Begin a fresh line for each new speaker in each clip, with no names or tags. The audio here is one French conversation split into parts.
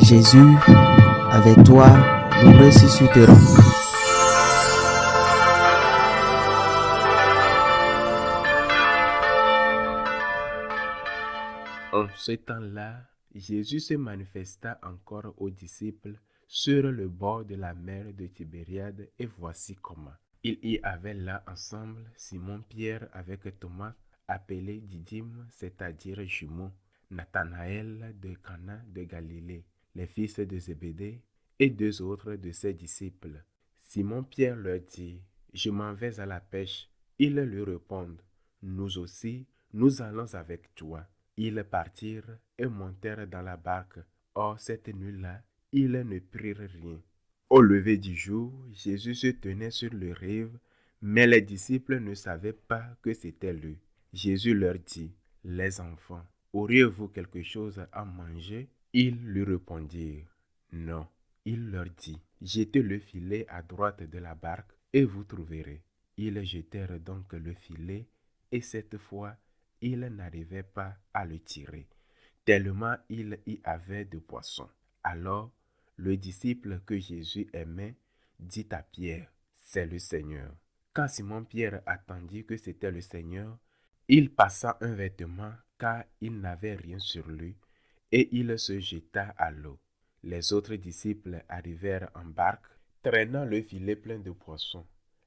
Jésus, avec toi, nous ressusciterons.
En ce temps-là, Jésus se manifesta encore aux disciples sur le bord de la mer de Tibériade, et voici comment. Il y avait là ensemble Simon-Pierre avec Thomas, appelé Didyme, c'est-à-dire jumeau, Nathanaël de Cana de Galilée, les fils de Zébédée, et deux autres de ses disciples. Simon-Pierre leur dit: « Je m'en vais à la pêche. » Ils lui répondent: « Nous aussi, nous allons avec toi. » Ils partirent et montèrent dans la barque. Or, cette nuit-là, ils ne prirent rien. Au lever du jour, Jésus se tenait sur le rive, mais les disciples ne savaient pas que c'était lui. Jésus leur dit: « Les enfants, auriez-vous quelque chose à manger ?» Ils lui répondirent: « Non. » Il leur dit: « Jetez le filet à droite de la barque et vous trouverez. » Ils jetèrent donc le filet, et cette fois, ils n'arrivaient pas à le tirer, tellement il y avait de poissons. Alors, le disciple que Jésus aimait dit à Pierre: « C'est le Seigneur. » Quand Simon-Pierre attendit que c'était le Seigneur, il passa un vêtement, car il n'avait rien sur lui, et il se jeta à l'eau. Les autres disciples arrivèrent en barque, traînant le filet plein de poissons.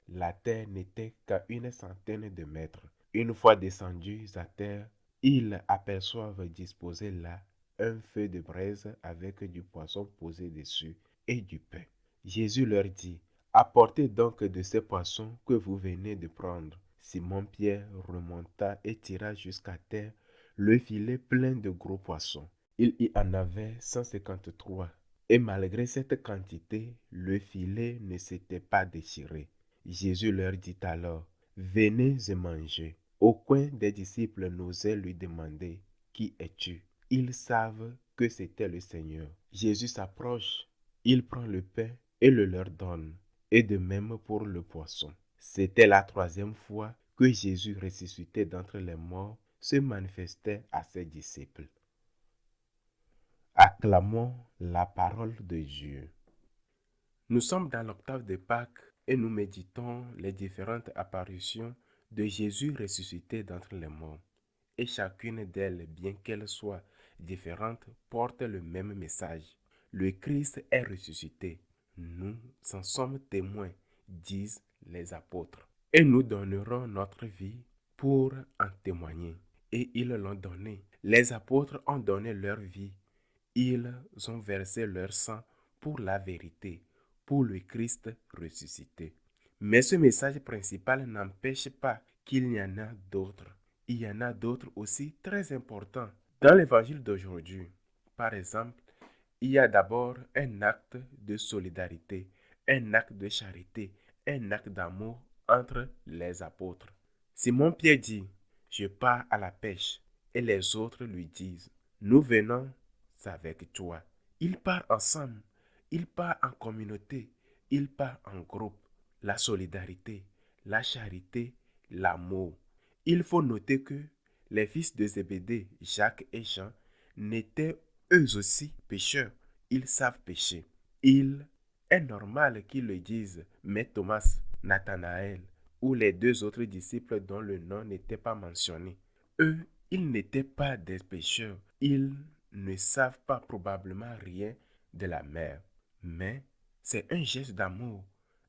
La terre n'était qu'à 100 de mètres. Une fois descendus à terre, ils aperçoivent disposé là un feu de braise avec du poisson posé dessus et du pain. Jésus leur dit: « Apportez donc de ces poissons que vous venez de prendre. » Simon-Pierre remonta et tira jusqu'à terre le filet plein de gros poissons. Il y en avait 153. Et malgré cette quantité, le filet ne s'était pas déchiré. Jésus leur dit alors: « Venez et mangez. » Aucun des disciples n'osait lui demander: « Qui es-tu » Ils savent que c'était le Seigneur. Jésus s'approche, il prend le pain et le leur donne, et de même pour le poisson. C'était la 3e fois que Jésus, ressuscité d'entre les morts, se manifestait à ses disciples. Acclamons la parole de Dieu. Nous sommes dans l'octave de Pâques et nous méditons les différentes apparitions de Jésus ressuscité d'entre les morts. Et chacune d'elles, bien qu'elles soient différentes, porte le même message. Le Christ est ressuscité. Nous en sommes témoins, disent les apôtres. Et nous donnerons notre vie pour en témoigner. Et ils l'ont donné. Les apôtres ont donné leur vie. Ils ont versé leur sang pour la vérité, pour le Christ ressuscité. Mais ce message principal n'empêche pas qu'il y en a d'autres. Il y en a d'autres aussi très importants. Dans l'évangile d'aujourd'hui, par exemple, il y a d'abord un acte de solidarité, un acte de charité, un acte d'amour entre les apôtres. Simon-Pierre dit: « Je pars à la pêche. » Et les autres lui disent: « Nous venons avec toi. » Ils partent ensemble, ils partent en communauté, ils partent en groupe. La solidarité, la charité, l'amour. Il faut noter que les fils de Zébédée, Jacques et Jean, n'étaient eux aussi pécheurs. Ils savent pécher. Il est normal qu'ils le disent, mais Thomas, Nathanaël ou les deux autres disciples dont le nom n'était pas mentionné, eux, ils n'étaient pas des pécheurs. Ils ne savent pas probablement rien de la mer. Mais c'est un geste d'amour,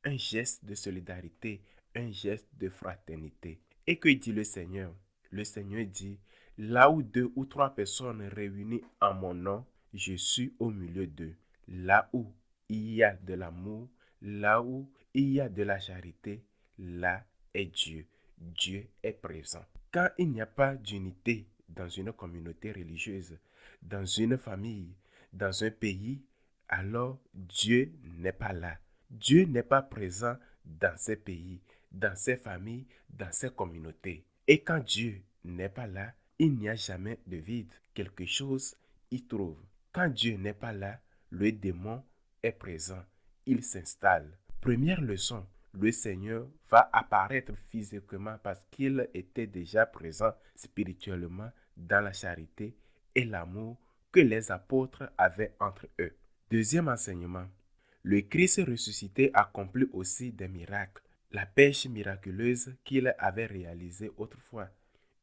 un geste de solidarité, un geste de fraternité. Et que dit le Seigneur? Le Seigneur dit: « Là où 2 ou 3 personnes réunies en mon nom, je suis au milieu d'eux. » Là où il y a de l'amour, là où il y a de la charité, là est Dieu. Dieu est présent. Quand il n'y a pas d'unité dans une communauté religieuse, dans une famille, dans un pays, alors Dieu n'est pas là. Dieu n'est pas présent dans ces pays, dans ces familles, dans ces communautés. Et quand Dieu n'est pas là, il n'y a jamais de vide. Quelque chose y trouve. Quand Dieu n'est pas là, le démon est présent. Il s'installe. Première leçon: le Seigneur va apparaître physiquement parce qu'il était déjà présent spirituellement dans la charité et l'amour que que les apôtres avaient entre eux. Deuxième enseignement. Le Christ ressuscité accomplit aussi des miracles. La pêche miraculeuse qu'il avait réalisée autrefois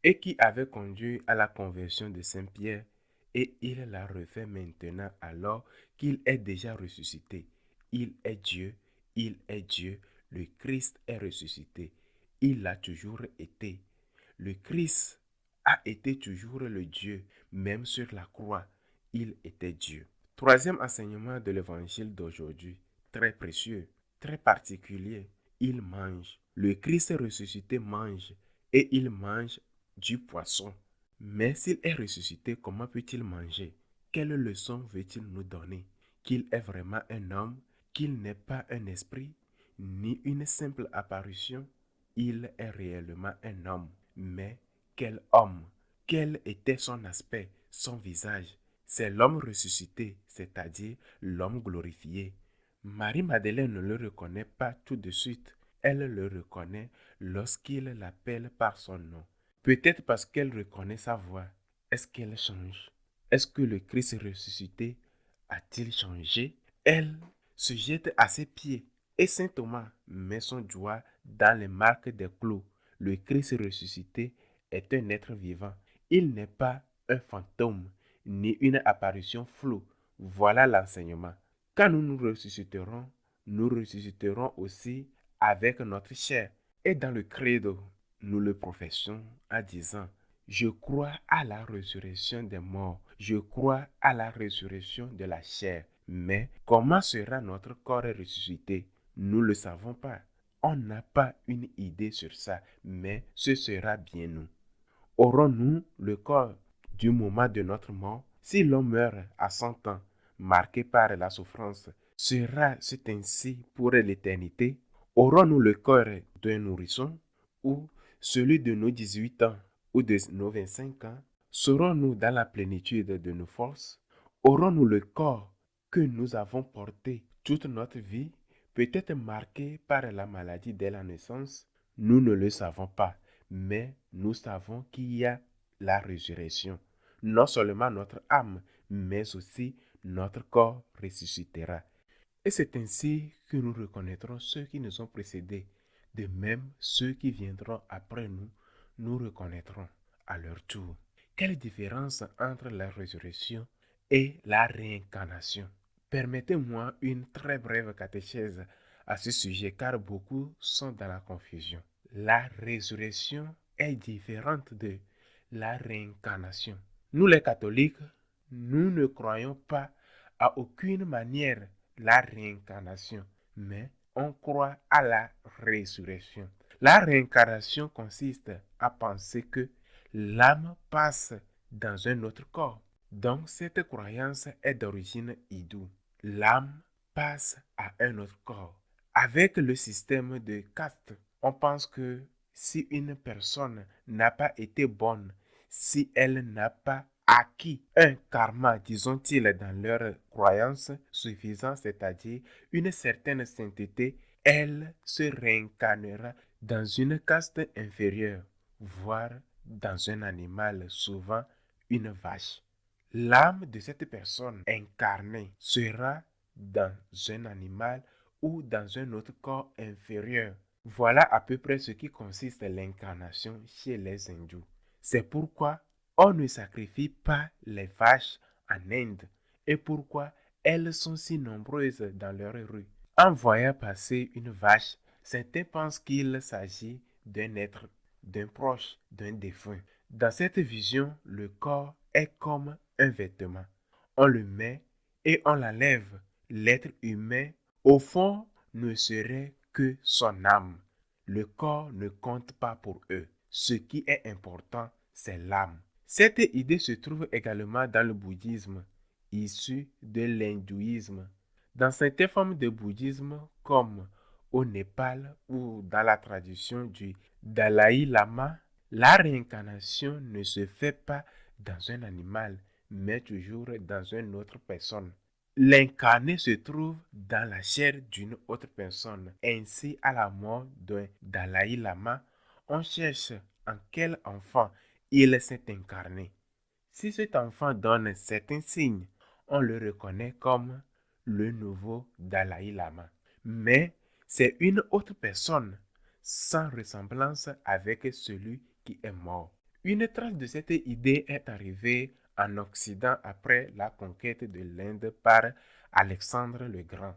et qui avait conduit à la conversion de Saint Pierre, et il la refait maintenant alors qu'il est déjà ressuscité. Il est Dieu, le Christ est ressuscité. Il l'a toujours été. Le Christ a été toujours le Dieu, même sur la croix, il était Dieu. Troisième enseignement de l'évangile d'aujourd'hui, très précieux, très particulier, il mange. Le Christ ressuscité mange et il mange du poisson. Mais s'il est ressuscité, comment peut-il manger? Quelle leçon veut-il nous donner? Qu'il est vraiment un homme, qu'il n'est pas un esprit, ni une simple apparition. Il est réellement un homme. Mais quel homme! Quel était son aspect, son visage? C'est l'homme ressuscité, c'est-à-dire l'homme glorifié. Marie-Madeleine ne le reconnaît pas tout de suite. Elle le reconnaît lorsqu'il l'appelle par son nom. Peut-être parce qu'elle reconnaît sa voix. Est-ce qu'elle change? Est-ce que le Christ ressuscité a-t-il changé? Elle se jette à ses pieds et saint Thomas met son doigt dans les marques des clous. Le Christ ressuscité est un être vivant. Il n'est pas un fantôme ni une apparition floue. Voilà l'enseignement. Quand nous nous ressusciterons aussi avec notre chair. Et dans le credo, nous le professons en disant: je crois à la résurrection des morts. Je crois à la résurrection de la chair. Mais comment sera notre corps ressuscité? Nous ne le savons pas. On n'a pas une idée sur ça, mais ce sera bien nous. Aurons-nous le corps du moment de notre mort? Si l'on meurt à 100 ans, marqué par la souffrance, sera-ce ainsi pour l'éternité? Aurons-nous le corps d'un nourrisson ou celui de nos 18 ans ou de nos 25 ans? Serons-nous dans la plénitude de nos forces? Aurons-nous le corps que nous avons porté toute notre vie, peut-être marqué par la maladie dès la naissance? Nous ne le savons pas, mais nous savons qu'il y a la résurrection. Non seulement notre âme, mais aussi notre corps ressuscitera. Et c'est ainsi que nous reconnaîtrons ceux qui nous ont précédés. De même, ceux qui viendront après nous, nous reconnaîtrons à leur tour. Quelle différence entre la résurrection et la réincarnation? Permettez-moi une très brève catéchèse à ce sujet car beaucoup sont dans la confusion. La résurrection est différente de la réincarnation. Nous les catholiques, nous ne croyons pas à aucune manière la réincarnation, mais on croit à la résurrection. La réincarnation consiste à penser que l'âme passe dans un autre corps. Donc cette croyance est d'origine hindoue. L'âme passe à un autre corps. Avec le système de caste, on pense que si une personne n'a pas été bonne, si elle n'a pas acquis un karma, disons-ils dans leur croyance, suffisant, c'est-à-dire une certaine sainteté, elle se réincarnera dans une caste inférieure, voire dans un animal, souvent une vache. L'âme de cette personne incarnée sera dans un animal ou dans un autre corps inférieur. Voilà à peu près ce qui consiste l'incarnation chez les hindous. C'est pourquoi on ne sacrifie pas les vaches en Inde et pourquoi elles sont si nombreuses dans leurs rues. En voyant passer une vache, certains pensent qu'il s'agit d'un être, d'un proche, d'un défunt. Dans cette vision, le corps est comme un vêtement. On le met et on l'enlève. L'être humain, au fond, ne serait que son âme. Le corps ne compte pas pour eux. Ce qui est important, c'est l'âme. Cette idée se trouve également dans le bouddhisme, issu de l'hindouisme. Dans certaines formes de bouddhisme, comme au Népal ou dans la tradition du Dalai Lama, la réincarnation ne se fait pas dans un animal, mais toujours dans une autre personne. L'incarné se trouve dans la chair d'une autre personne. Ainsi, à la mort d'un Dalai Lama, on cherche en quel enfant il s'est incarné. Si cet enfant donne certains signes, on le reconnaît comme le nouveau Dalai Lama. Mais c'est une autre personne, sans ressemblance avec celui qui est mort. Une trace de cette idée est arrivée en Occident après la conquête de l'Inde par Alexandre le Grand.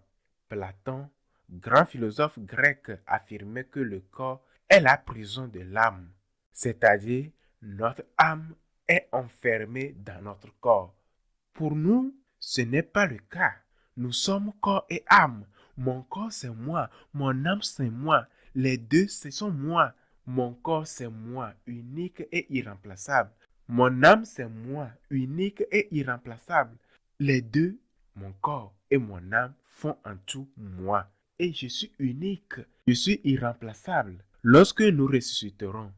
Platon, grand philosophe grec, affirmait que le corps est la prison de l'âme, c'est-à-dire notre âme est enfermée dans notre corps. Pour nous, ce n'est pas le cas. Nous sommes corps et âme. Mon corps, c'est moi. Mon âme, c'est moi. Les deux, ce sont moi. Mon corps, c'est moi, unique et irremplaçable. Mon âme, c'est moi, unique et irremplaçable. Les deux, mon corps et mon âme, font en tout moi. Et je suis unique. Je suis irremplaçable. Lorsque nous ressusciterons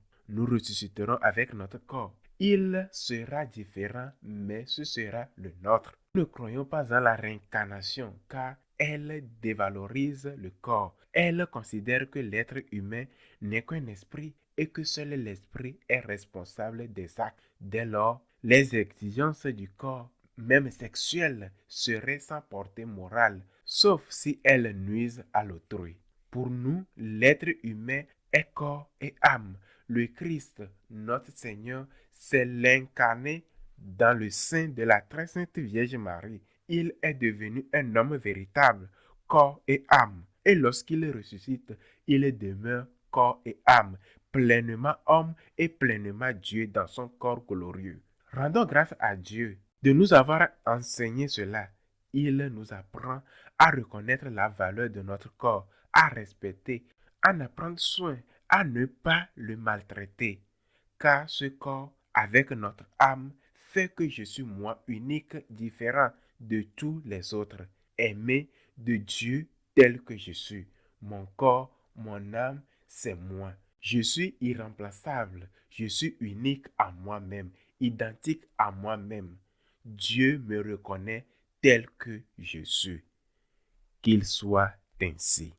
avec notre corps. Il sera différent, mais ce sera le nôtre. Nous ne croyons pas en la réincarnation, car elle dévalorise le corps. Elle considère que l'être humain n'est qu'un esprit et que seul l'esprit est responsable des actes. Dès lors, les exigences du corps, même sexuelles, seraient sans portée morale, sauf si elles nuisent à l'autrui. Pour nous, l'être humain est corps et âme. Le Christ, notre Seigneur, s'est l'incarné dans le sein de la très sainte Vierge Marie. Il est devenu un homme véritable, corps et âme. Et lorsqu'il ressuscite, il demeure corps et âme, pleinement homme et pleinement Dieu dans son corps glorieux. Rendons grâce à Dieu de nous avoir enseigné cela. Il nous apprend à reconnaître la valeur de notre corps, à respecter, à en prendre soin, à ne pas le maltraiter. Car ce corps, avec notre âme, fait que je suis moi unique, différent de tous les autres, aimé de Dieu tel que je suis. Mon corps, mon âme, c'est moi. Je suis irremplaçable, je suis unique à moi-même, identique à moi-même. Dieu me reconnaît tel que je suis. Qu'il soit ainsi.